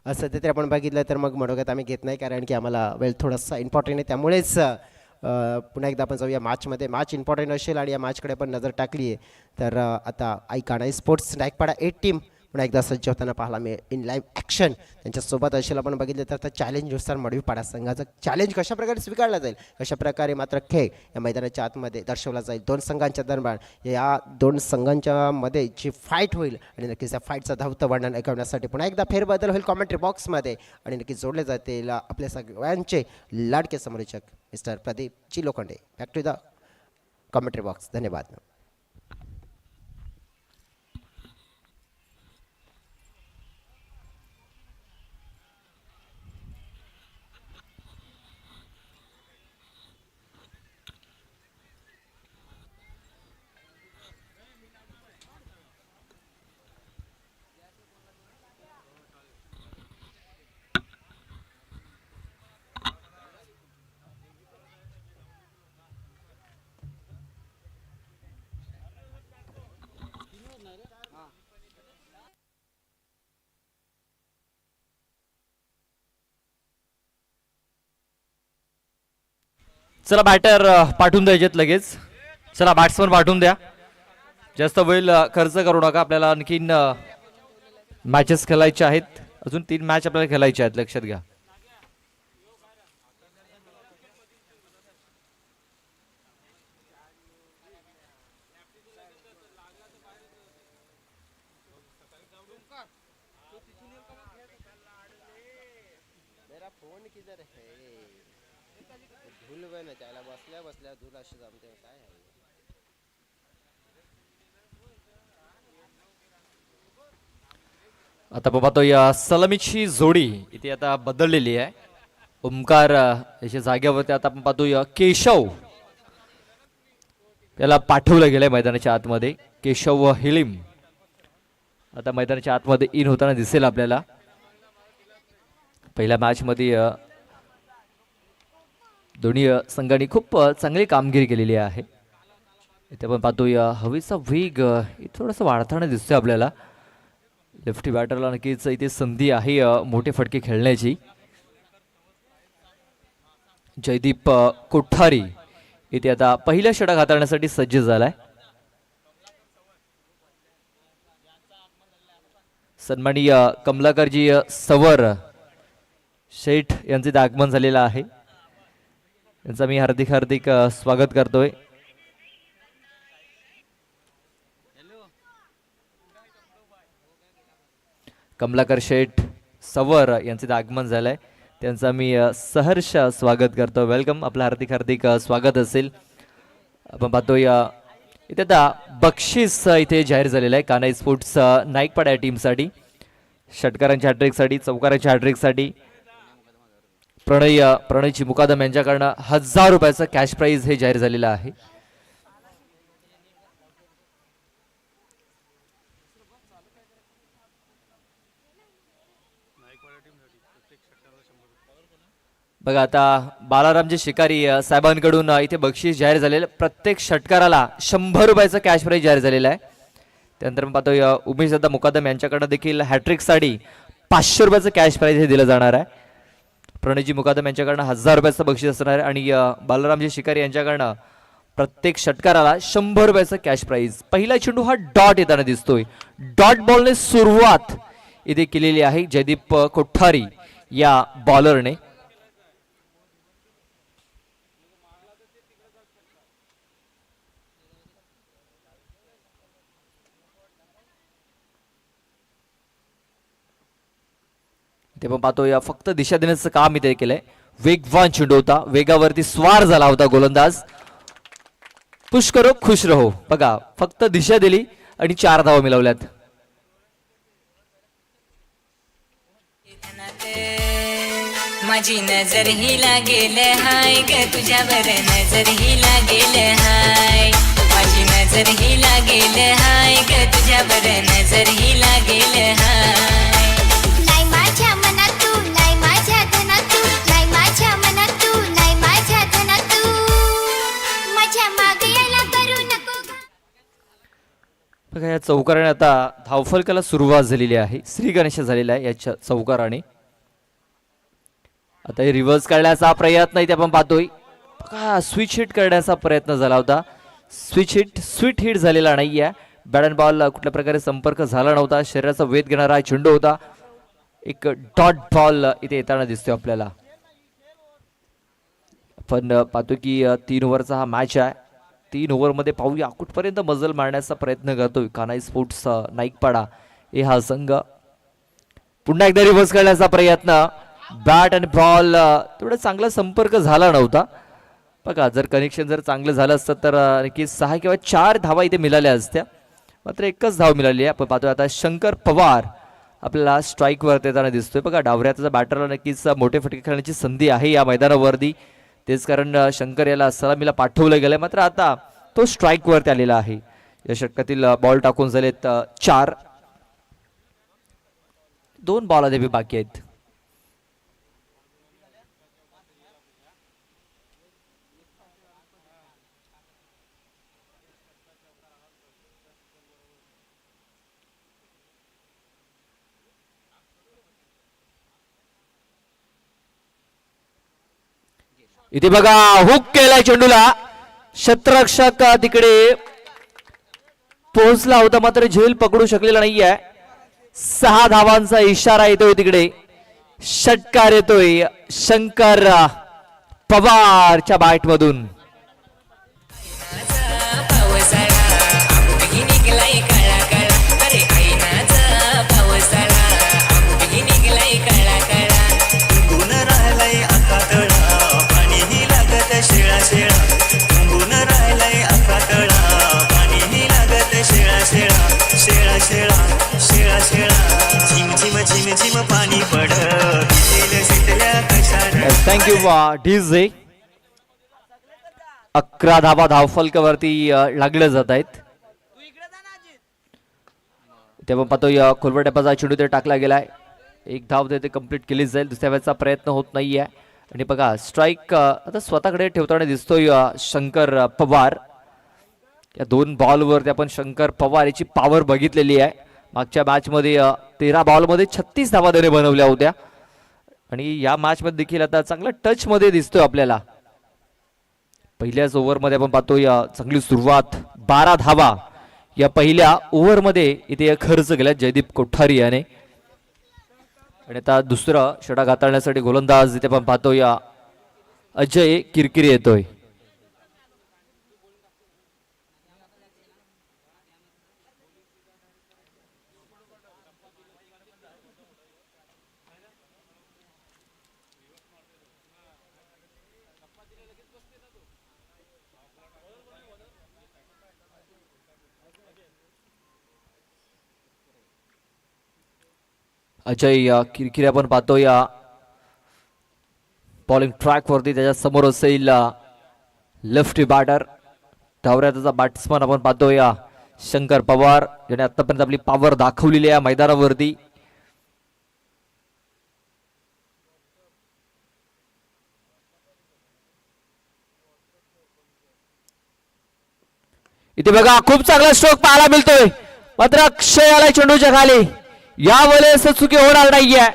सध्या तरी आपण बघितलं तर मग मनोगत आम्ही घेत नाही, कारण की आम्हाला वेळ थोडासा इम्पॉर्टंट आहे. त्यामुळेच पुन्हा एकदा आपण जाऊया मॅचमध्ये. मॅच इम्पॉर्टंट असेल आणि या मॅचकडे पण नजर टाकली आहे तर आता ऐकाणा स्पोर्ट्स नाईकपाडा 8 टीम पुन्हा एकदा सज्ज होताना पाहायला मिळेल इन लाईव्ह ॲक्शन. त्यांच्यासोबत असेल आपण बघितलं तर चॅलेंजनुसार मडवीपाडा संघाचं चॅलेंज कशाप्रकारे स्वीकारलं जाईल, कशाप्रकारे मात्र खेळ या मैदानाच्या आतमध्ये दर्शवला जाईल दोन संघांच्या दरम्यान. या दोन संघांच्या मध्ये जी फाईट होईल आणि नक्कीच त्या फाईटचं धावतं वर्णन ऐकवण्यासाठी पुन्हा एकदा फेरबदल होईल कॉमेंट्री बॉक्समध्ये आणि नक्कीच जोडले जातील आपल्या सगळ्यांचे लाडके समोरचक mister Pradeep Chilokhande. Back to the commentary box. धन्यवाद. चला बॅटर पाठवून द्यायचेत लगेच. चला बॅट्समन पाठवून द्या. जास्त वेळ खर्च करू नका. आपल्याला आणखीन मॅचेस खेळायचे आहेत. अजून 3 मॅच आपल्याला खेळायचे आहेत, लक्षात घ्या. फोन किधर है? धूल ना त्याला बसल्या बसल्या धूल अशी जमते काय आहे. आता पाहतो या सलामीची जोडी इथे आता बदललेली आहे. ओमकार याच्या जागेवरती आता आपण पाहतो या केशव याला पाठवलं गेलंय मैदानाच्या आतमध्ये. केशव हिलिम आता मैदानाच्या आतमध्ये इन होताना दिसेल आपल्याला. पहिल्या मॅच मध्ये दोन्ही संघांनी खूप चांगली कामगिरी केलेली आहे. इथे आपण पाहतो या हवेचा वेग थोडासा वाढताना दिसतोय आपल्याला. लेफ्टी बॅटरला नक्कीच इथे संधी आहे मोठे फटके खेळण्याची. जयदीप कोठारी इथे आता पहिल्या षटक हाताळण्यासाठी सज्ज झालाय. सन्माननीय कमलाकरजी सवर शेठ यांचे आगमन झालेलं आहे. यांचं मी हार्दिक हार्दिक स्वागत करतोय. कमलाकर शेठ सवर यांचे आगमन झालंय. त्यांचं मी सहर्ष स्वागत करतो. वेलकम. आपलं हार्दिक हार्दिक स्वागत असेल. आपण पाहतोय इथे आता बक्षीस इथे जाहीर झालेलं आहे कान्हा स्पोर्ट्स नाईकपाडा या षटकारांच्या हॅट्रिकसाठी, चौकारांच्या हॅट्रिकसाठी प्रणयची मुकादम यांच्याकडनं 1000 रुपयाचं कॅश प्राइज हे जाहीर झालेलं आहे. बघा आता बालारामजी शिकारी साहेबांकडून इथे बक्षीस जाहीर झालेलं. प्रत्येक षटकाराला 100 रुपयाचं कॅश प्राइज जाहीर झालेलं आहे. त्यानंतर आपण पाहतो उमेश दादा मुकादम यांच्याकडनं देखील हॅट्रिकसाठी 500 रुपयाचं कॅश प्राइज हे दिलं जाणार आहे. प्रणयजी मुकादम यांच्याकडनं 1000 रुपयाचं बक्षीस असणार आहे आणि बालारामजी शिकारी यांच्याकडनं प्रत्येक षटकाराला 100 रुपयाचं कॅश प्राइज. पहिला चेंडू हा डॉट येताना दिसतोय. डॉट बॉलने सुरुवात इथे केलेली आहे जयदीप कोठारी या बॉलरने. ते पण पाहतो या फक्त दिशा देण्याचं काम इथे केलंय. वेगवान चेंडू होता, वेगावरती स्वार झाला होता गोलंदाज. पुश करो खुश रहो. बघा फक्त दिशा दिली आणि 4 धावा मिळवल्यात. माझी नजर ही लागेल हाय ग तुझ्यावर नजर ही लागेल हाय. माझी नजर ही लागेल हाय ग तुझ्यावर नजर ही लागेल हाय. नाही माझ्या मनात तू, नाही माझ्या धनात तू, नाही माझ्या मनात तू, नाही माझ्या धनात तू. माझ्या मागे यायला करू नको. बघा या चौकाराने आता धावफलकाला सुरुवात झालेली आहे. श्री गणेश झालेला आहे याच्या चौकाराने. आता हे रिव्हर्स करण्याचा प्रयत्न इथे आपण पाहतोय. स्विच हिट करण्याचा प्रयत्न झाला होता. स्वीट हिट झालेला नाहीये. बॅट अँड बॉल कुठल्या प्रकारे संपर्क झाला नव्हता. शरीराचा वेध घेणारा चेंडू होता. एक डॉट बॉल इथे येताना दिसतोय आपल्याला. आपण पाहतो की 3 ओव्हरचा हा मॅच आहे. 3 ओव्हरमध्ये पाहूया कुठपर्यंत मजल मारण्याचा प्रयत्न करतोय कानाई स्पोर्ट्स नाईकपाडा हे हा संघ. पुन्हा एकदा रिव्हर्स करण्याचा प्रयत्न. बॅट आणि बॉल तेवढा चांगला संपर्क झाला नव्हता. बघा जर कनेक्शन जर चांगलं झालं असतं तर नक्की 6 किंवा 4 धावा इथे मिळाल्या असत्या. मात्र एकच धाव मिळाली आहे. आपण पाहतोय आता शंकर पवार आपल्याला स्ट्राईकवर येताना दिसतोय. बघा डावऱ्याचा बॅटरला नक्कीच मोठे फटके खेळण्याची संधी आहे या मैदानावरती. तेच कारण शंकर याला सलामीला पाठवलं गेलंय. मात्र आता तो स्ट्राईकवरती आलेला आहे. या षटकातील बॉल टाकून झालेत 4. 2 बॉल अद्याप बाकी आहेत. इथे बघा हुक केलाय चेंडूला. क्षेत्ररक्षक तिकडे पोहोचला होता मात्र झेल पकडू शकलेला नाहीये. 6 धावांचा इशारा येतोय तिकडे. षटकार येतोय शंकर पवारच्या बॅट मधून. Thank you DJ. 11 धावा धावफलकावरती लागले जात आहेत. तेव्हा पाहतोय खोलवर टप्प्याचा चेंडू ते टाकला गेलाय. 1 धाव ते कंप्लीट केली जाईल. दुसऱ्या वेळेचा प्रयत्न होत नाहीये. आणि बघा स्ट्राईक आता स्वतःकडे ठेवताना दिसतोय शंकर पवार. या 2 बॉलवरती आपण शंकर पवार याची पॉवर बघितलेली आहे. मागच्या मॅच मध्ये 13 बॉलमध्ये 36 धावा त्याने बनवल्या होत्या. आणि या मॅच मध्ये देखील आता चांगला टच मध्ये दिसतोय आपल्याला. पहिल्याच ओव्हरमध्ये आपण पाहतोय चांगली सुरुवात. 12 धावा या पहिल्या ओव्हरमध्ये इथे खर्च केला जयदीप कोठारी याने. आणि आता दुसरं षटक हाताळण्यासाठी गोलंदाज इथे आपण पाहतोय अजय किरकिरे येतोय. अजय किरकिरे आपण पाहतोय बॉलिंग ट्रॅक वरती. त्याच्या समोर असेल लेफ्टी बॅटर. डावऱ्याचा बॅट्समन आपण पाहतोय शंकर पवार ज्याने आतापर्यंत आपली पॉवर दाखवलेली आहे मैदानावरती. इथे बघा खूप चांगला स्ट्रोक पाहायला मिळतोय. मात्र अक्षय आलाय चेंडूच्या खाली. यावेळेस चुकी होणार नाहीये.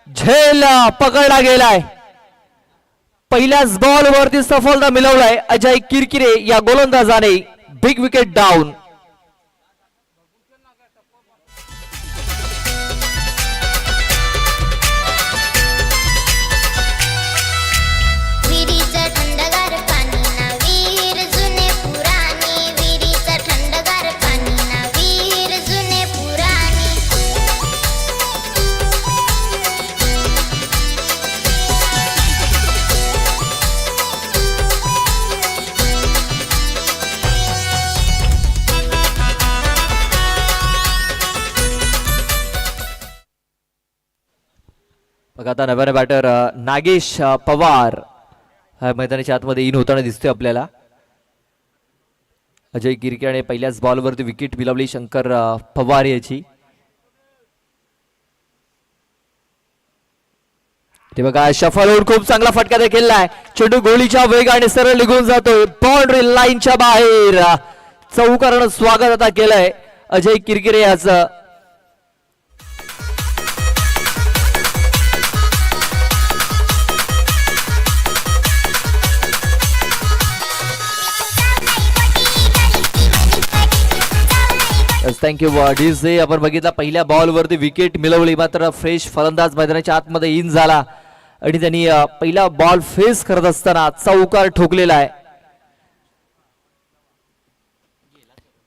झेल पकडला गेलाय. पहिल्याच बॉल वरती सफलता मिळवलाय अजय किरकिरे या गोलंदाजाने. Big wicket down. बघा आता नव्याने बॅटर नागेश पवार मैदानाच्या आतमध्ये इन होताना दिसतोय आपल्याला. अजय किरकिरेने पहिल्याच बॉलवरती विकेट मिळवली शंकर पवार याची. ते बघा शफल होऊन खूप चांगला फटका देखील आहे. चेंडू गोळीच्या वेगाने सरळ निघून जातोय. बाउंड्री लाईनच्या बाहेर. चौकारानं स्वागत आता केलंय अजय किरकिरे याचं थँक्यू डीजे. आपण बघितला पहिल्या बॉलवरती विकेट मिळवली, मात्र फ्रेश फलंदाज मैदानाच्या आतमध्ये इन झाला आणि त्यांनी पहिला बॉल फेस करत असताना चौकार ठोकलेला आहे.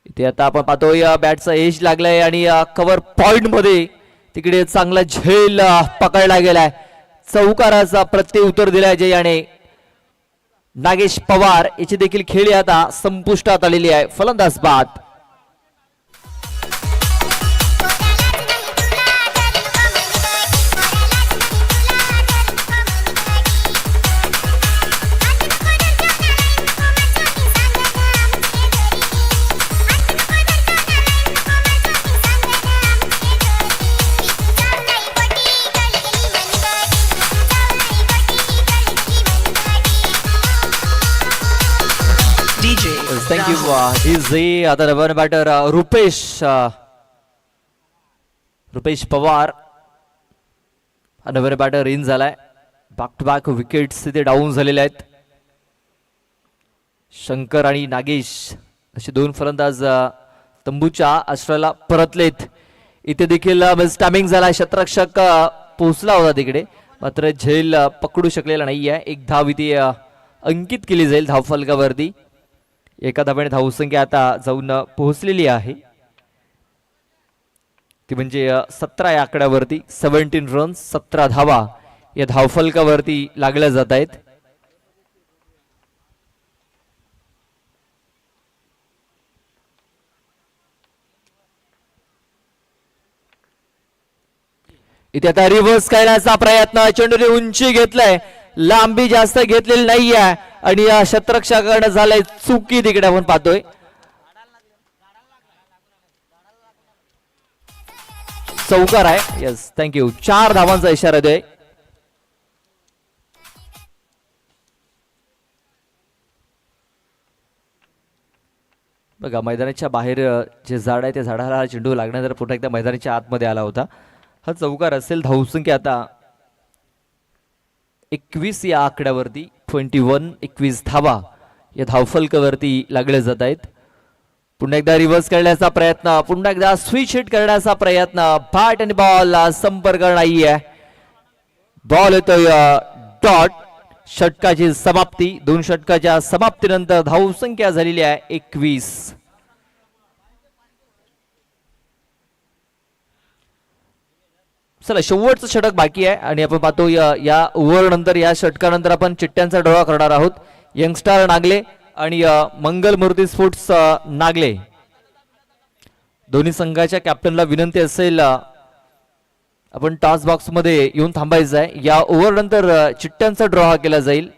इथे आता आपण पाहतोय बॅटचा एज लागलाय आणि कव्हर पॉइंट मध्ये तिकडे चांगला झेल पकडला गेलाय. चौकाराचा प्रत्युत्तर दिलाय जयाने. नागेश पवार याची देखील खेळी आता संपुष्टात आलेली आहे. फलंदाज बाद. Thank you DJ. आता नवीन बॅटर रुपेश पवार हा नवीन बॅटर इन झालाय. बॅक टू बॅक विकेट्स तिथे डाऊन झालेले आहेत. शंकर आणि नागेश असे दोन फलंदाज तंबूच्या आश्रयाला परतलेत. इथे देखील मिस टायमिंग झाला. शतरक्षक पोहोचला होता तिकडे, मात्र झेल पकडू शकलेला नाहीये. एक धाव इथे अंकित केली जाईल धावफलकावरती. एका धाव्याने धावसंख्या आता जाऊन पोहोचलेली आहे, ती म्हणजे 17 या आकड्यावरती. 17 रन्स 17 धावा या धावफलकावरती लागल्या जात आहेत. इथे आता रिव्हर्स करण्याचा प्रयत्न. चेंडूने उंची घेतलाय, लांबी जास्त घेतलेली नाहीये आणि या शतरक्षकाकडे झालंय चुकी. तिकडे आपण पाहतोय चौकार आहे. Yes thank you. 4 धावांचा इशारा देय. बघा मैदानाच्या बाहेर जे झाड आहे त्या झाडाला चेंडू लागण्यानंतर पुन्हा एकदा मैदानाच्या आतमध्ये आला होता. हा चौकार असेल. धावसंख्या आता 21 या आकड्यावरती. 21 धावा या धावफलकावरती लागले जात आहेत. पुन्हा एकदा रिव्हर्स करण्याचा प्रयत्न, पुन्हा एकदा स्विच हिट करण्याचा प्रयत्न. बॅट आणि बॉल संपर्क नाहीये. बॉल येतोय डॉट. षटकाची समाप्ती. 2 षटकाच्या समाप्तीनंतर धावसंख्या झालेली आहे 21. चला शेवटचं षटक बाकी आहे आणि आपण पाहतो या ओव्हर नंतर, या षटकानंतर आपण चिट्ट्यांचा डोळा करणार आहोत. यंगस्टार नागले आणि मंगल मूर्ती स्पोर्ट्स नागले दोन्ही संघाच्या कॅप्टनला विनंती असेल आपण टॉस बॉक्स मध्ये येऊन थांबायचं आहे. या ओव्हर नंतर चिट्ट्यांचा ड्रॉ केला जाईल.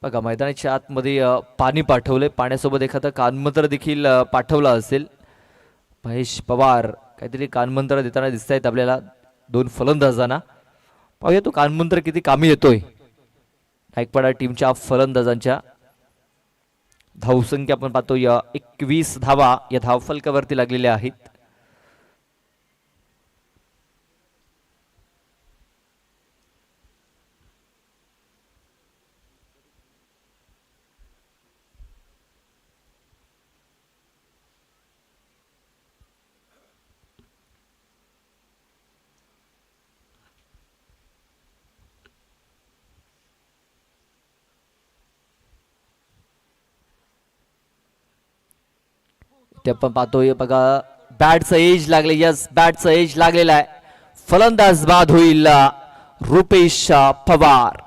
बघा मैदानाच्या आतमध्ये पाणी पाठवलंय. पाण्यासोबत एखादं कानमंत्र देखील पाठवलं असेल. महेश पवार काहीतरी कानमंत्र देताना दिसत आहेत आपल्याला 2 फलंदाजांना. पाहूया तो कानमंत्र किती कामी येतोय. गायकवाड टीमच्या फलंदाजांच्या. धावसंख्या आपण पाहतो 21 धावा या धावफलकावरती लागलेल्या आहेत. ते आपण पाहतोय बघा बॅटचं एज लागले. यस बॅटचं एज लागलेला आहे. फलंदाज बाद होईल रुपेश पवार.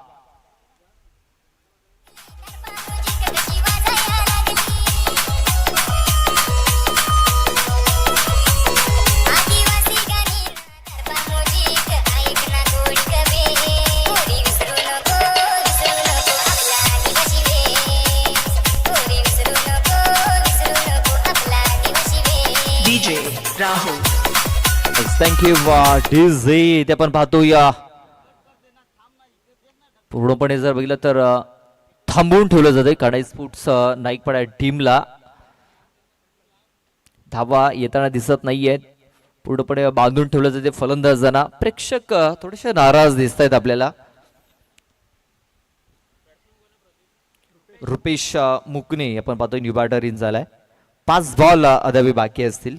राहुल. Thank you DJ. ते आपण पाहतोया पूर्णपणे जर बघितलं तर थांबवून ठेवलं जाते कानाई स्पोर्ट्स नाईकपाडा टीमला. धावा येताना दिसत नाहीयेत, पूर्णपणे बांधून ठेवलं जाते फलंदाजांना. प्रेक्षक थोडेसे नाराज दिसत आहेत आपल्याला. रुपेश मुकणे आपण पाहतोय न्यू बॅटर इन झालाय. 5 बॉल अद्याप बाकी असतील.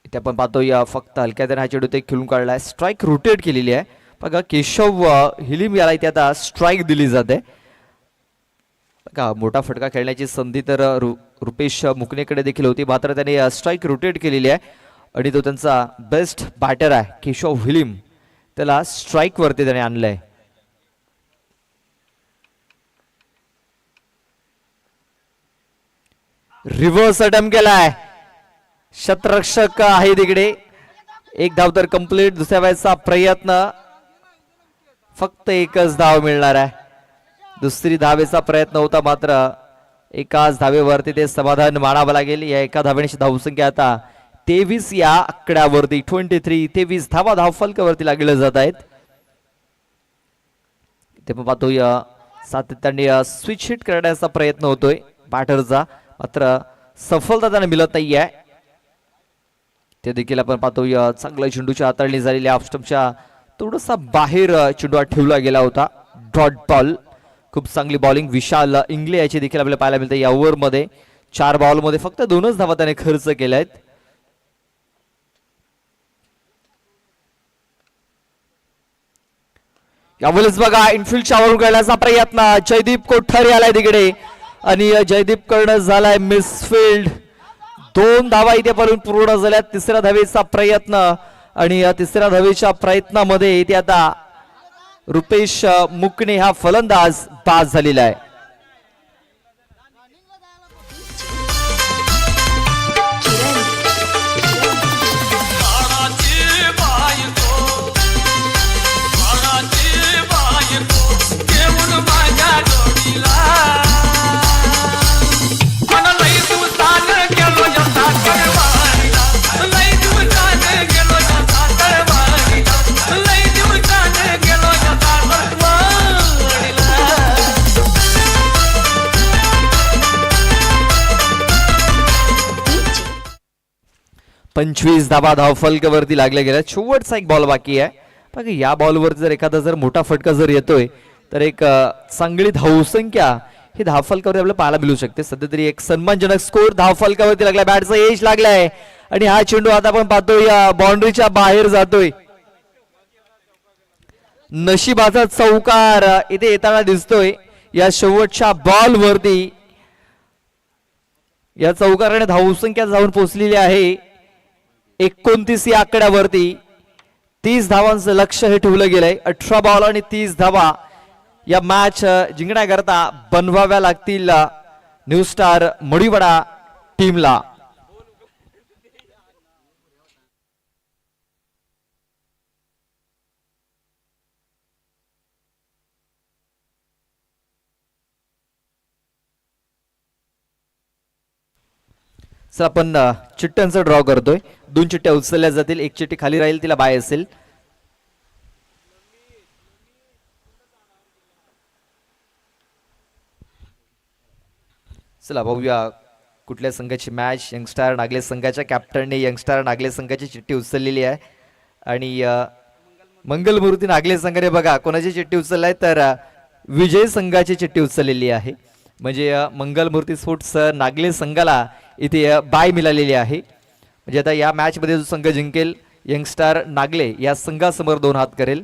इथे आपण पाहतोय फक्त हलक्या त्याने हा चेंडू ते खेळून काढलाय. स्ट्राईक रोटेट केलेली आहे बघा. केशव हिलिम याला इथे आता स्ट्राईक दिली जाते बघा. मोठा फटका खेळण्याची संधी तर रुपेश मुकणेकडे देखील होती, मात्र त्याने स्ट्राईक रोटेट केलेली आहे आणि तो त्यांचा बेस्ट बॅटर आहे केशव हिलिम, त्याला स्ट्राईक वरती त्याने आणलंय. रिव्हर्स अटेम्प्ट केलाय. शतरक्षक आहे तिकडे. एक धाव तर कंप्लीट. दुसऱ्या वेळेचा प्रयत्न. फक्त एकच धाव मिळणार आहे. दुसरी धावेचा प्रयत्न होता, मात्र एकाच धावेवरती ते समाधान मानावं लागेल. या एका धावेची धावसंख्या आता 23 या आकड्यावरती. 23 धावा धावफलकावरती लागले जात आहेत. ते पण पाहतोय सातत्याने स्विच हिट करण्याचा प्रयत्न होतोय बॅटरचा, मात्र सफलता त्यांना मिळत नाहीये. ते देखील आपण पाहतोय चांगल्या चेंडूची हाताळणी झालेली. ऑफ स्टंपच्या थोडासा बाहेर चेंडू ठेवला गेला होता. Dot ball. खूप चांगली बॉलिंग विशाल इंगले याची देखील आपल्याला पाहायला मिळते. या ओव्हरमध्ये 4 बॉलमध्ये फक्त 2च धावा त्याने खर्च केल्या आहेत. यावेळेस बघा इनफिल्डच्या वरून करण्याचा प्रयत्न. जयदीप कोठारी आलाय तिकडे आणि जयदीप कडनं झालाय मिसफिल्ड. 2 धावा इथे पर्यंत पूर्ण झाल्या. तिसऱ्या धावेचा प्रयत्न आणि या तिसऱ्या धावेच्या प्रयत्नामध्ये इथे आता रुपेश मुकणे हा फलंदाज बाद झालेला आहे. पंचवीस धावा धावफलकावरती लागल्या गेल्या. शेवटचा एक बॉल बाकी आहे बघा. या बॉलवर जर एखादा मोठा फटका जर येतोय तर एक चांगली धावसंख्या ही धावफलकावरती आपल्याला पाहायला मिळू शकते. सध्या तरी एक सन्मानजनक स्कोर धावफलकावरती लागला. बॅटचा एज लागलाय आणि हा चेंडू आता आपण पाहतोय या बाउंड्रीच्या बाहेर जातोय. नशिबाचा चौकार इथे येताना दिसतोय या शेवटच्या बॉल वरती. या चौकाराने धावसंख्या जाऊन पोहोचलेली आहे 29 या आकड्यावरती. 30 धावांचं लक्ष हे ठेवलं गेलंय. 18 बॉल आणि 30 धावा या मॅच जिंकण्याकरता बनवाव्या लागतील न्यू स्टार मडीवाडा टीमला. सर आपण चिठ्ठ्यांचा ड्रॉ करतोय. 2 चिठ्ठ्या उचलल्या जातील. एक चिठ्ठी खाली राहील, तिला बाय असेल. चला बघूया कुठल्या संघाची मॅच. यंगस्टार नागले संघाच्या कॅप्टनने यंगस्टार नागले संघाची चिठ्ठी उचललेली आहे आणि मंगलमूर्ती नागले संघाने बघा कोणाची चिठ्ठी उचललाय तर विजय संघाची चिठ्ठी उचललेली आहे. म्हणजे मंगलमूर्ती स्पोर्ट्स नागले संघाला इथे बाय मिळालेली आहे. म्हणजे आता या मॅच मध्ये जो संघ जिंकेल यंगस्टार नागले या संघासमोर 2 हात करेल.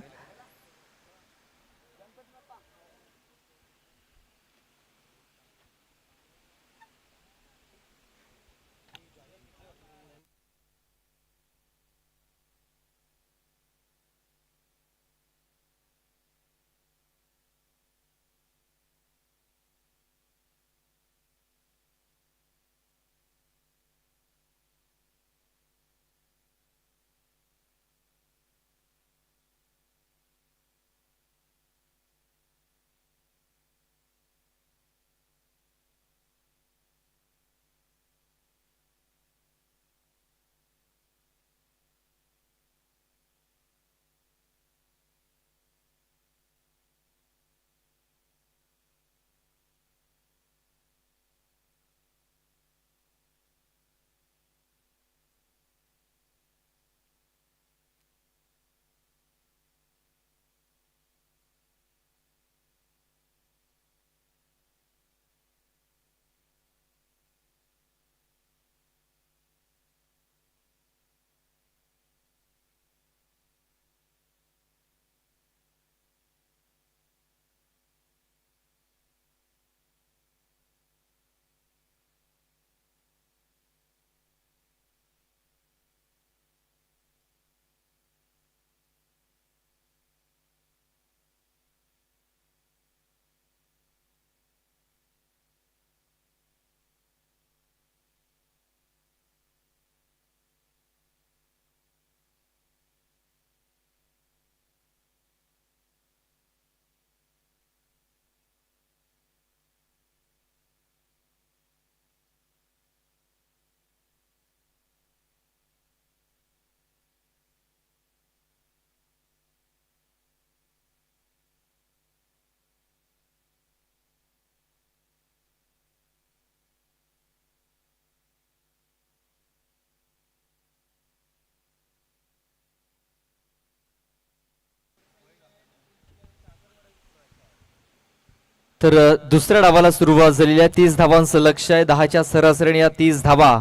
तर दुसऱ्या डावाला सुरुवात झालेली आहे. 30 धावांचं लक्ष आहे. 10च्या सरासरीने या 30 धावा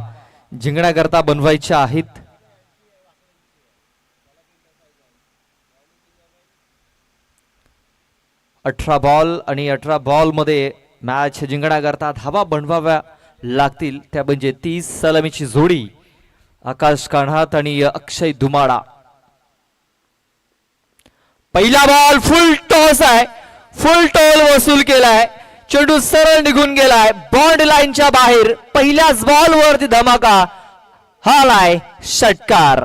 जिंकण्याकरता बनवायच्या आहेत. अठरा बॉल आणि 18 बॉल मध्ये मॅच जिंकण्याकरता धावा बनवाव्या लागतील. त्या म्हणजे 30 सलामीची जोडी आकाश कान्हात आणि अक्षय धुमाडा. पहिला बॉल फुल टॉस आहे. फुल टोल वसूल केलाय. चेंडू सरळ निघून गेलाय बॉन्ड लाईनच्या बाहेर. पहिल्याच बॉल वरती धमाका. हा लाय षटकार.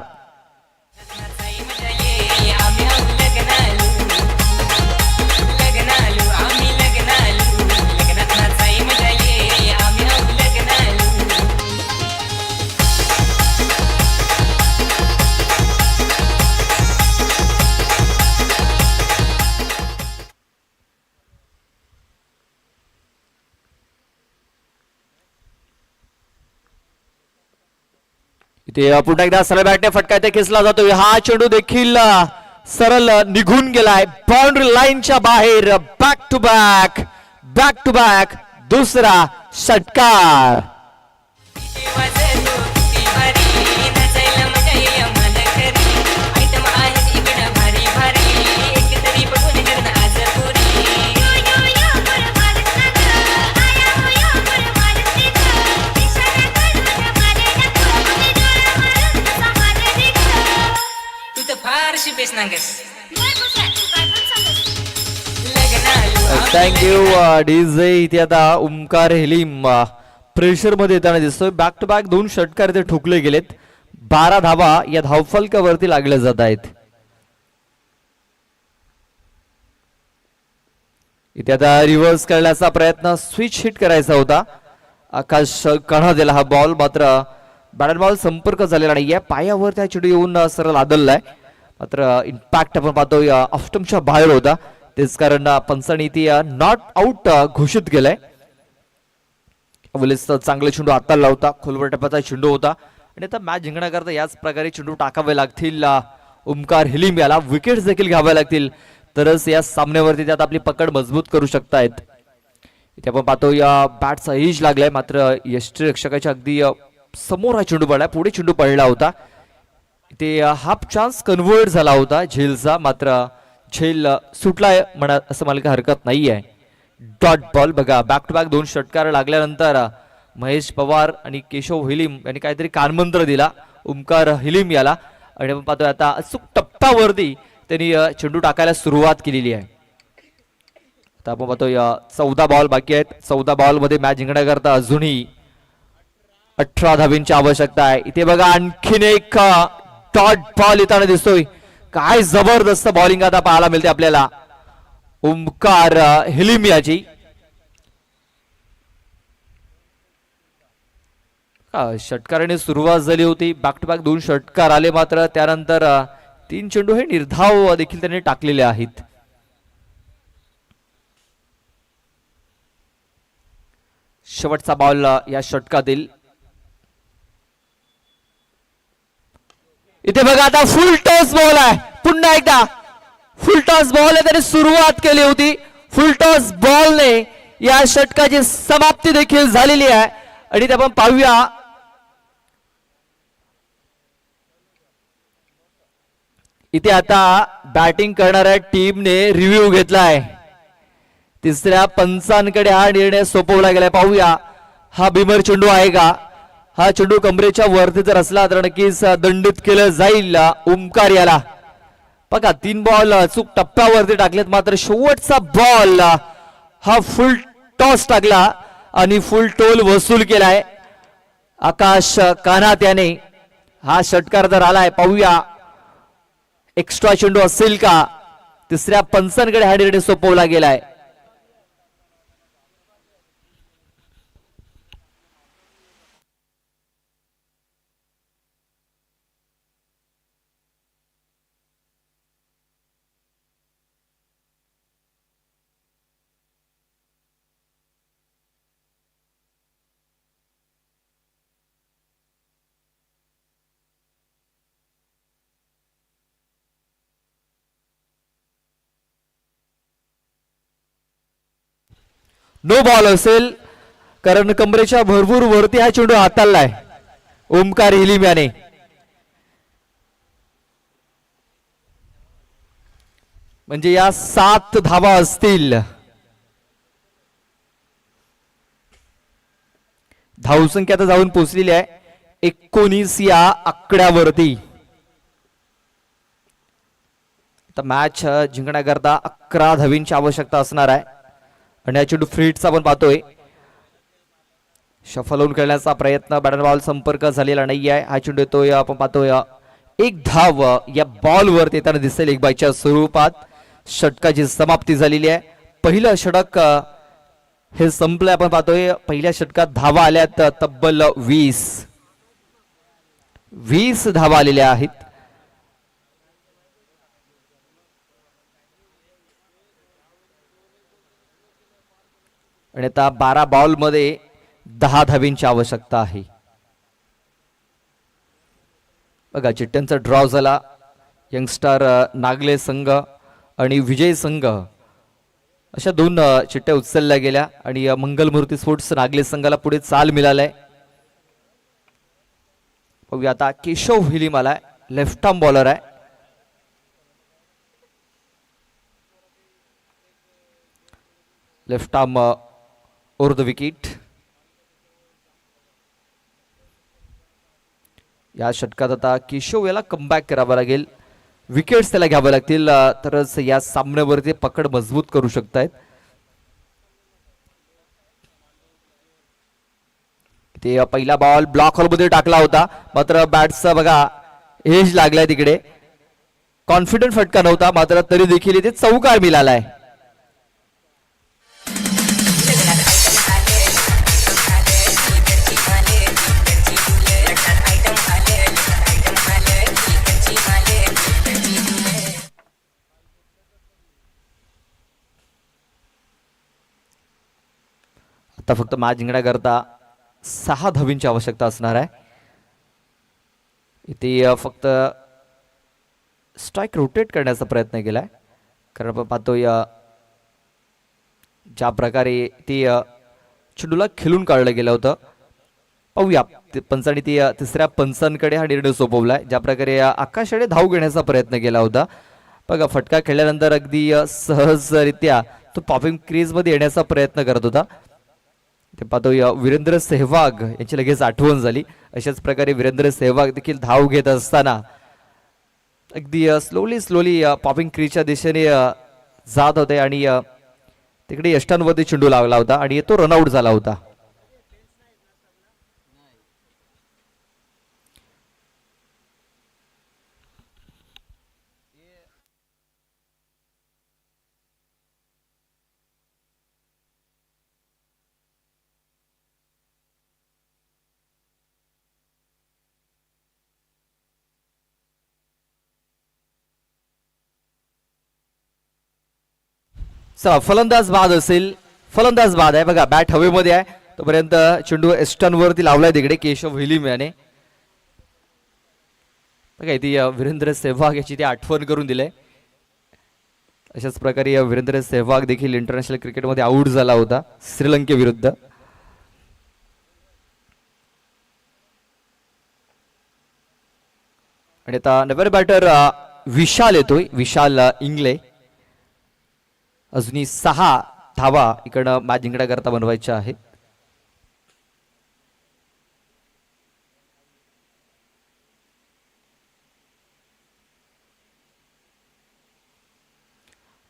इथे पुन्हा एकदा सरळ बॅटने फटका इथे खेचला जातोय. हा चेंडू देखील सरळ निघून गेलाय बाउंड्री लाईनच्या बाहेर. बॅक टू बॅक दुसरा षटकार. Thank you DJ. इथे आता ओमकार हेलिम प्रेशर मध्ये येताना दिसतोय. बॅक टू बॅक 2 षटकार इथे ठोकले गेलेत. 12 धावा या धावफलकावरती लागल्या जात आहेत. इथे आता रिव्हर्स करण्याचा प्रयत्न स्विच हिट करायचा होता. आकाश कान्हा दिला हा बॉल. मात्र बॅट बॉल संपर्क झालेला नाही. या पायावर त्या चेंडू येऊन सरळ आदललाय. मात्र इम्पॅक्ट आपण पाहतोय ऑफस्टंपच्या बाहेर होता. तेच कारण पंचांनी ती नॉट आउट घोषित केलंय. चांगले चेंडू हाताला होता. खोलवर टप्प्याचा चेंडू होता आणि आता मॅच जिंकण्याकरता याच प्रकारे चेंडू टाकावे लागतील. ओमकार हिलिम याला विकेट्स देखील घ्याव्या लागतील तरच या सामन्यावरती त्यात आपली पकड मजबूत करू शकतायत. इथे आपण पाहतो या बॅटचा एज लागलाय. मात्र यष्टीरक्षकाच्या अगदी समोर हा चेंडू पडलाय. पुढे चेंडू पडला होता. इथे हाफ चान्स कन्व्हर्ट झाला होता झेलचा. मात्र झेल सुटलाय म्हणा असं मला काही हरकत नाहीये. डॉट बॉल बघा. बॅक टू बॅक 2 षटकार लागल्यानंतर महेश पवार आणि केशव हिलिम यांनी काहीतरी कानमंत्र दिला ओमकार हिलिम याला. आणि आपण पाहतोय आता अचूक टप्प्यावरती त्यांनी चेंडू टाकायला सुरुवात केलेली आहे. आता आपण पाहतोय 14 बॉल बाकी आहेत. 14 बॉल मध्ये मॅच जिंकण्याकरता अजूनही 18 धावींची आवश्यकता आहे. इथे बघा आणखीन एक डॉट बॉल येताना दिसतोय. काय जबरदस्त बॉलिंग आता पाहायला मिळते आपल्याला ओमकार हिलिम याची. षटकाराने सुरुवात झाली होती. बॅक टू बॅक 2 षटकार आले. मात्र त्यानंतर 3 चेंडू हे निर्धाव देखील त्यांनी टाकलेले आहेत. शेवटचा बॉल या षटकातील. इथे बघा आता फुल टॉस बॉल आहे. पुन्हा एकदा फुल टॉस बॉल त्याने सुरुवात केली होती. फुल टॉस बॉलने या षटकाची समाप्ती देखील झालेली आहे. आणि ते आपण पाहूया इथे आता बॅटिंग करणाऱ्या टीमने रिव्ह्यू घेतलाय. तिसऱ्या पंचांकडे हा निर्णय सोपवला गेलाय. पाहूया हा बिमर चेंडू आहे का. हा चेंडू कमरेच्या वरती जर असला तर नक्कीच दंडित केलं जाईल ओमकार याला. बघा 3 बॉल चूक टप्प्यावरती टाकलेत. मात्र शेवटचा बॉल हा फुल टॉस टाकला आणि फुल टोल वसूल केलाय आकाश कान्हा त्याने. हा षटकार जर आलाय. पाहूया एक्स्ट्रा चेंडू असेल का. तिसऱ्या पंचांकडे हा निर्णय सोपवला गेलाय. नो बॉल असेल, कारण कमरेच्या भरपूर वरती हा चेंडू हाताळलाय ओमकार हिलिम याने. म्हणजे या 7 धावा असतील. धावसंख्या आता जाऊन पोहोचलेली आहे 19 या आकड्यावरती. आता मॅच जिंकण्याकरता 11 धावींची आवश्यकता असणार आहे. आणि हा चेंडू फ्रीटचा आपण पाहतोय, शफल होऊन खेळण्याचा प्रयत्न, बॅट बॉल संपर्क झालेला नाही आहे. हा चेंडू येतोय, आपण पाहतोय 1 धाव या बॉल वर येताना दिसेल 1 बायच्या स्वरूपात. षटकाची समाप्ती झालेली आहे. पहिलं षटक हे संपलंय. आपण पाहतोय पहिल्या षटकात धावा आल्यात तब्बल 20 धावा आलेल्या आहेत. आणि आता 12 बॉल मध्ये 10 धावींची आवश्यकता आहे. बघा चिट्ट्यांचा ड्रॉ झाला. यंगस्टार नागले संघ आणि विजय संघ अशा 2 चिट्ट्या उचलल्या गेल्या आणि मंगलमूर्ती स्पोर्ट्स नागले संघाला पुढे चाल मिळालाय. बघूया आता केशव हिलिम आलाय, लेफ्ट आर्म बॉलर आहे. Left arm over the wicket. या षटकात आता केशव याला कमबॅक करावा लागेल, विकेट्स त्याला घ्यावे लागतील, तरच या सामन्यावरती पकड मजबूत करू शकतायत. ते पहिला बॉल ब्लॉक हॉलमध्ये टाकला होता, मात्र बॅट्सचा बघा एज लागलाय तिकडे. कॉन्फिडंट फटका नव्हता, मात्र तरी देखील इथे चौकार मिळालाय. आता फक्त मॅच जिंकण्याकरता 6 धावींची आवश्यकता असणार आहे. इथे फक्त स्ट्राईक रोटेट करण्याचा प्रयत्न केलाय, कारण आपण पाहतोय ज्या प्रकारे ते चेंडूला खेळून काढलं गेलं होतं. पाहूया पंचांनी ती तिसऱ्या पंचांकडे हा निर्णय सोपवलाय. ज्या प्रकारे आकाशाने धाव घेण्याचा प्रयत्न केला होता, बघा फटका खेळल्यानंतर अगदी सहजरित्या तो पॉपिंग क्रीज मध्ये येण्याचा प्रयत्न करत होता. ते पाहतोय वीरेंद्र सेहवाग यांची लगेच आठवण झाली. अशाच प्रकारे वीरेंद्र सेहवाग देखील धाव घेत असताना अगदी स्लोली पॉपिंग क्रीजच्या दिशेने जात होते आणि तिकडे यष्टांवरती चेंडू लागला होता आणि तो रनआउट झाला होता. फलंदाज बाद असेल, फलंदाज बाद आहे. बघा बॅट हवेमध्ये आहे तोपर्यंत चेंडू एस्टन वरती लावलाय तिकडे केशव हिलिम याने. बघा इथे वीरेंद्र सेहवाग याची ती आठवण करून दिले. अशाच प्रकारे वीरेंद्र सेहवाग देखील इंटरनॅशनल क्रिकेटमध्ये आउट झाला होता श्रीलंकेविरुद्ध. आणि आता नवीन बॅटर विशाल येतोय, विशाल इंगले. अजूनही 6 धावा इकडनं मॅच जिंकण्याकरता बनवायच्या आहेत.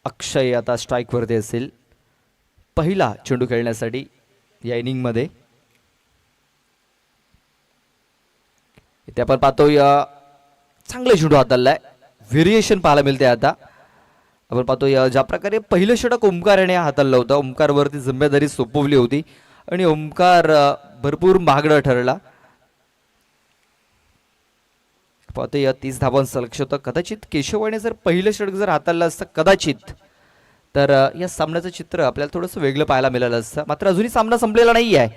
अक्षय आता स्ट्राईक वरती असेल, पहिला चेंडू खेळण्यासाठी या इनिंग मध्ये. इथे आपण पाहतोय चांगले चेंडू हाताळलाय, व्हेरिएशन पाहायला मिळते. आता आपण पाहतोय ज्या प्रकारे पहिलं षटक ओमकार याने हाताळलं होतं, ओमकार वरती जिम्मेदारी सोपवली होती आणि ओमकार भरपूर महागडा ठरला. पाहतोय 30 धावांचं लक्ष होतं. कदाचित केशवाने जर पहिलं षटक जर हाताळलं असतं कदाचित, तर या सामन्याचं चित्र आपल्याला थोडंसं वेगळं पाहायला मिळालं असतं. मात्र अजूनही सामना संपलेला नाही आहे,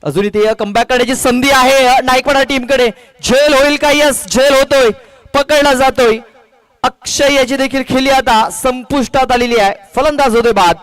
अजूनही ते कमबॅक करण्याची संधी आहे नायकवाडा टीमकडे. झेल होईल का? यस, झेल होतोय, पकडला जातोय. अक्षय याची देखील खेळी आता संपुष्टात आलेली आहे. फलंदाज होते बाद.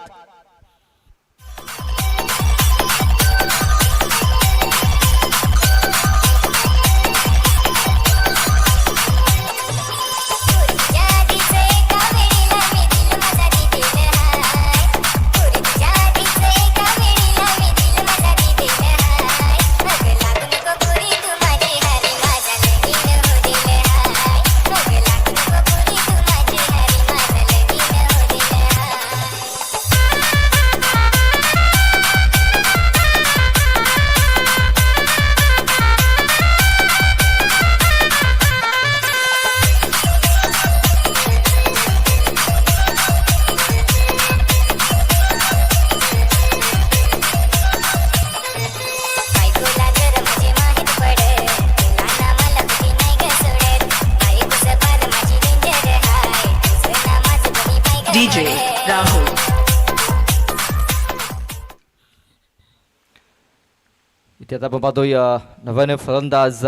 इथे आता आपण पाहतोय नव्याने फलंदाज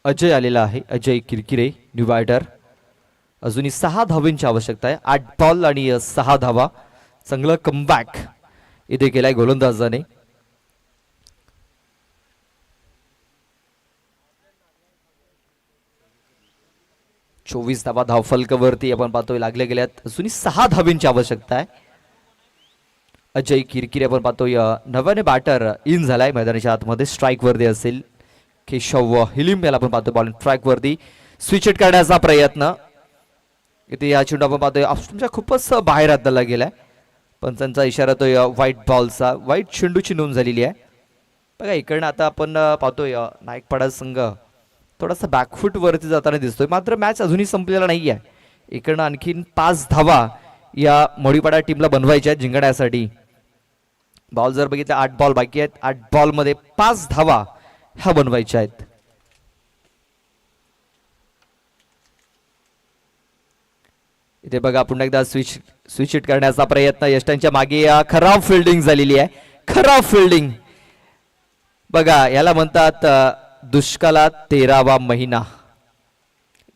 अजय आलेला आहे. Ajay Kirkire new batter. अजूनही 6 धावांची आवश्यकता आहे. 8 बॉल आणि 6 धावा. चांगलं कमबॅक इथे केलाय गोलंदाजाने. चोवीस धावा धावफलकावरती आपण पाहतोय लागले गेल्यात. अजूनही 6 धावांची आवश्यकता आहे. अजय किरकिरे आपण पाहतोय नव्याने बॅटर इन झालाय मैदानाच्या आतमध्ये. स्ट्राईक वरती असेल केशव हिलिम याला आपण पाहतोय बॉल स्ट्राईक वरती. स्विच हिट करण्याचा प्रयत्न इथे या चेंडू आपण पाहतोय ऑप्शनच्या खूपच बाहेर हाताला गेलाय. पंचांचा इशारा तो व्हाईट बॉलचा. व्हाईट चेंडूची नोंद झालेली आहे. बघा इकडनं आता आपण पाहतोय नाईकपाडा संघ थोडासा बॅकफूट वरती जाताना दिसतोय. मात्र मॅच अजूनही संपलेला नाही आहे. इकडनं आणखीन 5 धावा या मोडीपाडा टीमला बनवायच्या आहेत जिंकण्यासाठी. बॉल जर बघितलं 8 बॉल बाकी आहेत. 8 बॉल मध्ये 5 धावा ह्या बनवायच्या आहेत. इथे बघा पुन्हा एकदा स्विच हिट करण्याचा प्रयत्न. यष्टांच्या मागे खराब फिल्डिंग झालेली आहे. खराब फिल्डिंग. बघा याला म्हणतात दुष्काळात 13वा महिना.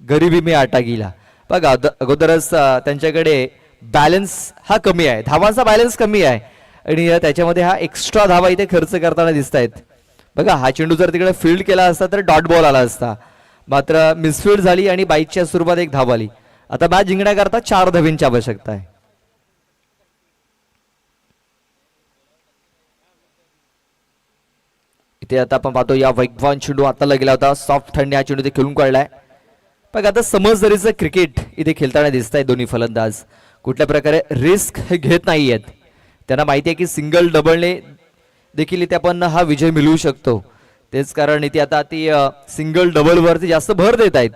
गरिबी में आटा गेला. बघा अगोदरच त्यांच्याकडे बॅलन्स हा कमी आहे. धावांचा बॅलन्स कमी आहे आणि त्याच्यामध्ये हा एक्स्ट्रा धावा इथे खर्च करताना दिसत आहेत. बघा हा चेंडू जर तिकडे फील्ड केला असता तर डॉट बॉल आला असता. मात्र मिसफील्ड झाली आणि बाईकच्या स्वरूपात 1 धाव आली. आता मॅच जिंकण्याकरता 4 धावांची आवश्यकता आहे. इथे आता आपण पाहतो या वेगवान चेंडू आताला गेला होता. सॉफ्ट हँड या चेंडू खेळून काढलाय. बघा आता समजदारीचं क्रिकेट इथे खेळताना दिसत आहे दोन्ही फलंदाज. कुठल्या प्रकारे रिस्क हे घेत नाहीयेत. त्यांना माहिती आहे की सिंगल डबलने देखील इथे आपण हा विजय मिळवू शकतो. तेच कारण इथे आता ती सिंगल डबल वरती जास्त भर देत आहेत.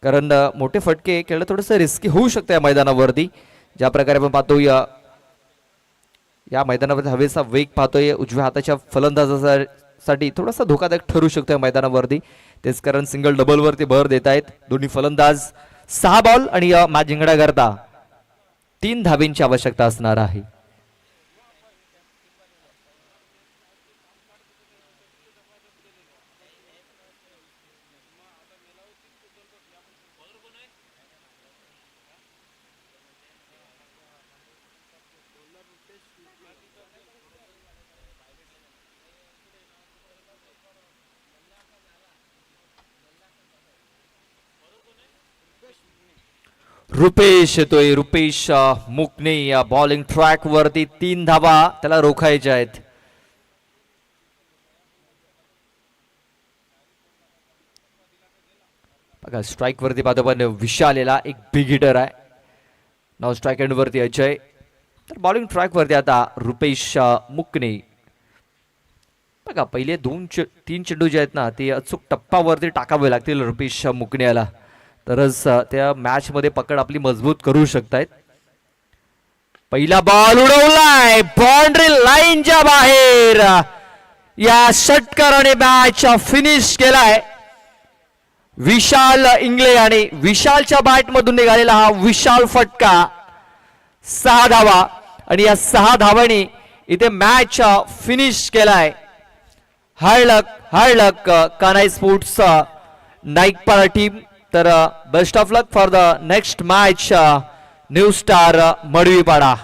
कारण मोठे फटके खेळणं थोडंसं रिस्की होऊ शकतं या मैदानावरती. ज्या प्रकारे आपण पाहतो या मैदानावरती हवेचा वेग पाहतोय उजव्या हाताच्या फलंदाजासाठी थोडासा धोकादायक ठरू शकतो या मैदानावरती. तेच कारण सिंगल डबल वरती भर देत आहेत दोन्ही फलंदाज. 6 बॉल आणि मॅच जिंकण्याकरता 3 धावांची आवश्यकता असणार आहे. रुपेश येतोय. रुपेश मुकणे या बॉलिंग ट्रॅक वरती 3 धावा त्याला रोखायच्या आहेत. बघा स्ट्राईक वरती पाहतो पण विशाल याला एक बिग हिटर आहे. नाव स्ट्राईक एंड वरती अजय. तर बॉलिंग ट्रॅक वरती आता रुपेश मुकणे. बघा पहिले 2-3 चेंडू जे आहेत ना ते अचूक टप्पावरती टाकावे लागतील रुपेश मुकणे याला. तरच त्या मॅच मध्ये पकड आपली मजबूत करू शकतायत. पहिला बॉल उडवलाय बाउंड्री लाईनच्या बाहेर. या षटकाराने मॅच फिनिश केलाय. विशाल इंगळे आणि विशालच्या बॅट मधून निघालेला हा विशाल फटका. 6 धावा आणि या 6 धावांनी इथे मॅच फिनिश केलाय. Hard luck Kanai sports Naikpada team. तर best of luck for the next match new star मडवीपाडा.